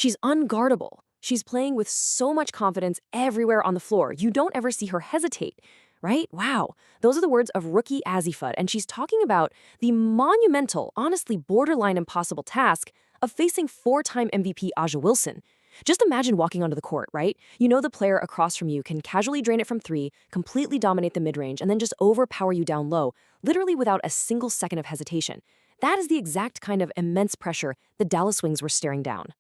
She's unguardable. She's playing with so much confidence everywhere on the floor. You don't ever see her hesitate, right? Wow. Those are the words of rookie Azifud, and she's talking about the monumental, honestly borderline impossible task of facing four-time MVP Aja Wilson. Just imagine walking onto the court, right? You know the player across from you can casually drain it from three, completely dominate the mid-range, and then just overpower you down low, literally without a single second of hesitation. That is the exact kind of immense pressure the Dallas Wings were staring down.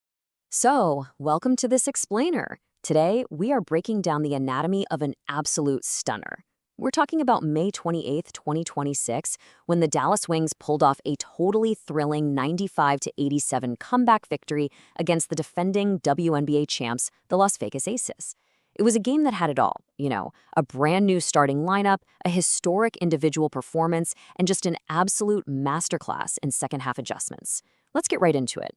So, welcome to this explainer. Today, we are breaking down the anatomy of an absolute stunner. We're talking about May 28th, 2026, when the Dallas Wings pulled off a totally thrilling 95-87 comeback victory against the defending WNBA champs, the Las Vegas Aces. It was a game that had it all, a brand new starting lineup, a historic individual performance, and just an absolute masterclass in second-half adjustments. Let's get right into it.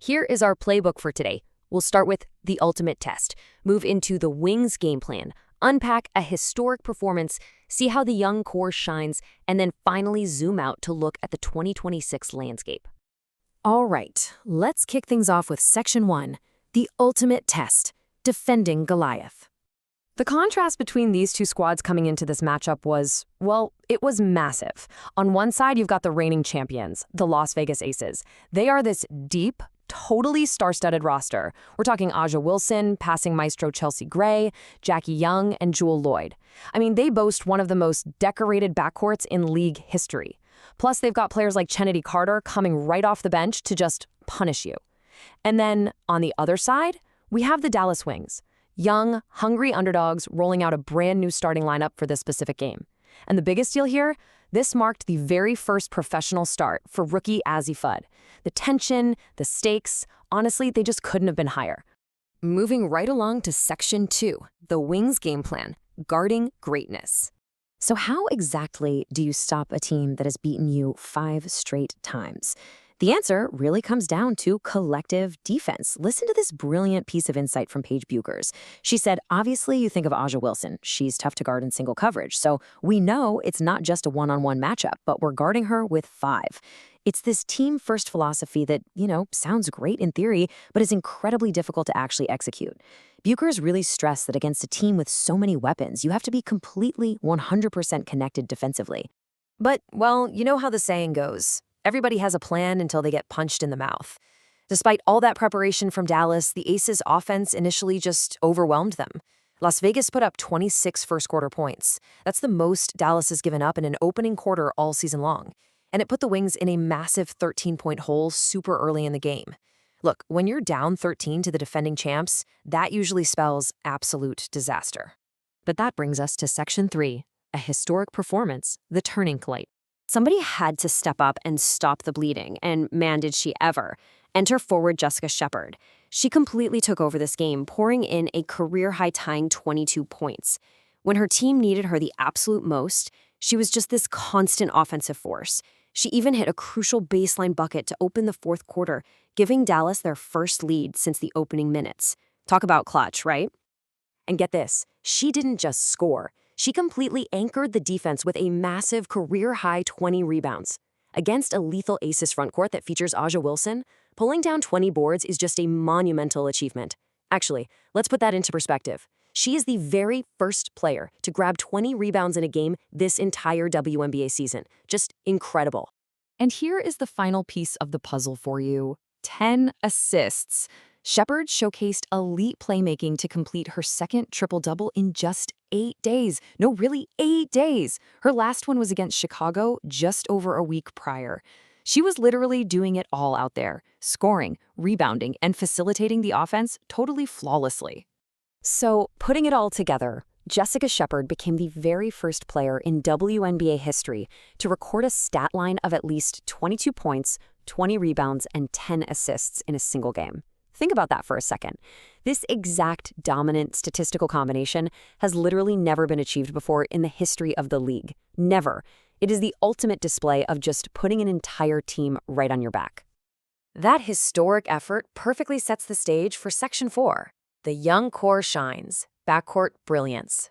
Here is our playbook for today. We'll start with the ultimate test, move into the Wings game plan, unpack a historic performance, see how the young core shines, and then finally zoom out to look at the 2026 landscape. All right, let's kick things off with Section 1, the ultimate test, defending Goliath. The contrast between these two squads coming into this matchup was, well, it was massive. On one side, you've got the reigning champions, the Las Vegas Aces. They are this deep, totally star-studded roster. We're talking Aja Wilson, passing maestro Chelsea Gray, Jackie Young, and Jewel Lloyd. I mean, they boast one of the most decorated backcourts in league history. Plus, they've got players like Chennedy Carter coming right off the bench to just punish you. And then, on the other side, we have the Dallas Wings. Young, hungry underdogs rolling out a brand new starting lineup for this specific game. And the biggest deal here? This marked the very first professional start for rookie Azifud. The tension, the stakes, honestly, they just couldn't have been higher. Moving right along to Section 2, the Wings game plan, guarding greatness. So how exactly do you stop a team that has beaten you 5 straight times? The answer really comes down to collective defense. Listen to this brilliant piece of insight from Paige Buchers. She said, obviously, you think of Aja Wilson. She's tough to guard in single coverage. So we know it's not just a one-on-one matchup, but we're guarding her with 5. It's this team-first philosophy that, sounds great in theory, but is incredibly difficult to actually execute. Buchers really stressed that against a team with so many weapons, you have to be completely 100% connected defensively. But, well, you know how the saying goes. Everybody has a plan until they get punched in the mouth. Despite all that preparation from Dallas, the Aces' offense initially just overwhelmed them. Las Vegas put up 26 first-quarter points. That's the most Dallas has given up in an opening quarter all season long. And it put the Wings in a massive 13-point hole super early in the game. Look, when you're down 13 to the defending champs, that usually spells absolute disaster. But that brings us to Section 3, a historic performance, the turning point. Somebody had to step up and stop the bleeding, and man, did she ever. Enter forward Jessica Shepard. She completely took over this game, pouring in a career-high tying 22 points. When her team needed her the absolute most, she was just this constant offensive force. She even hit a crucial baseline bucket to open the fourth quarter, giving Dallas their first lead since the opening minutes. Talk about clutch, right? And get this, she didn't just score. She completely anchored the defense with a massive career-high 20 rebounds. Against a lethal Aces frontcourt that features Aja Wilson, pulling down 20 boards is just a monumental achievement. Actually, let's put that into perspective. She is the very first player to grab 20 rebounds in a game this entire WNBA season. Just incredible. And here is the final piece of the puzzle for you. 10 assists. Shepard showcased elite playmaking to complete her second triple-double in just 8 days. No, really, 8 days. Her last one was against Chicago just over a week prior. She was literally doing it all out there, scoring, rebounding, and facilitating the offense totally flawlessly. So, putting it all together, Jessica Shepard became the very first player in WNBA history to record a stat line of at least 22 points, 20 rebounds, and 10 assists in a single game. Think about that for a second. This exact dominant statistical combination has literally never been achieved before in the history of the league. Never. It is the ultimate display of just putting an entire team right on your back. That historic effort perfectly sets the stage for Section 4, the young core shines, backcourt brilliance.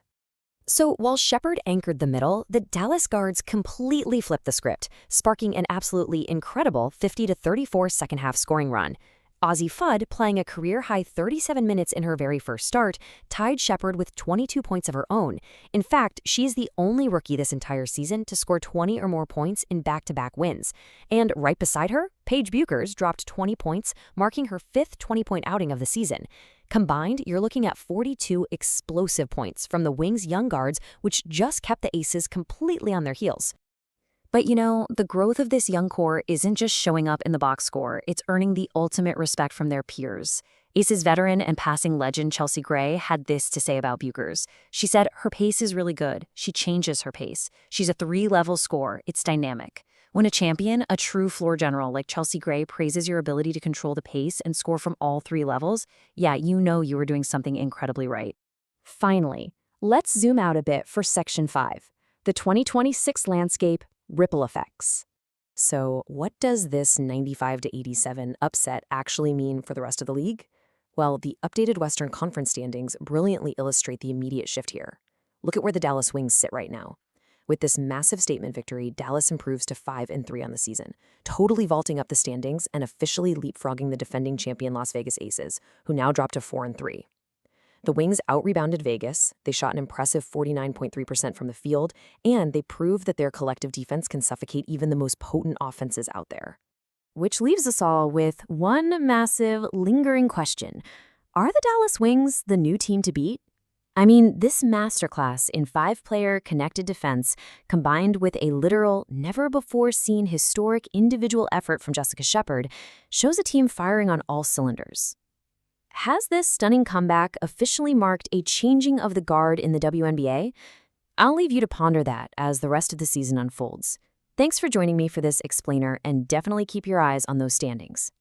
So while Shepard anchored the middle, the Dallas guards completely flipped the script, sparking an absolutely incredible 50-34 second-half scoring run. Aussie Fudd, playing a career-high 37 minutes in her very first start, tied Shepherd with 22 points of her own. In fact, she is the only rookie this entire season to score 20 or more points in back-to-back wins. And right beside her, Paige Buchers dropped 20 points, marking her fifth 20-point outing of the season. Combined, you're looking at 42 explosive points from the Wings' young guards, which just kept the Aces completely on their heels. But the growth of this young core isn't just showing up in the box score, it's earning the ultimate respect from their peers. Aces veteran and passing legend Chelsea Gray had this to say about Buchers. She said, "Her pace is really good. She changes her pace. She's a 3-level scorer. It's dynamic." When a champion, a true floor general like Chelsea Gray praises your ability to control the pace and score from all 3 levels, yeah, you know you were doing something incredibly right. Finally, let's zoom out a bit for Section 5, the 2026 landscape, ripple effects. So what does this 95-87 upset actually mean for the rest of the league? Well, the updated Western Conference standings brilliantly illustrate the immediate shift here. Look at where the Dallas Wings sit right now. With this massive statement victory, Dallas improves to 5-3 on the season, totally vaulting up the standings and officially leapfrogging the defending champion Las Vegas Aces, who now drop to 4-3. The Wings out-rebounded Vegas, they shot an impressive 49.3% from the field, and they proved that their collective defense can suffocate even the most potent offenses out there. Which leaves us all with one massive, lingering question. Are the Dallas Wings the new team to beat? I mean, this masterclass in 5-player connected defense, combined with a literal, never-before-seen historic individual effort from Jessica Shepherd, shows a team firing on all cylinders. Has this stunning comeback officially marked a changing of the guard in the WNBA? I'll leave you to ponder that as the rest of the season unfolds. Thanks for joining me for this explainer, and definitely keep your eyes on those standings.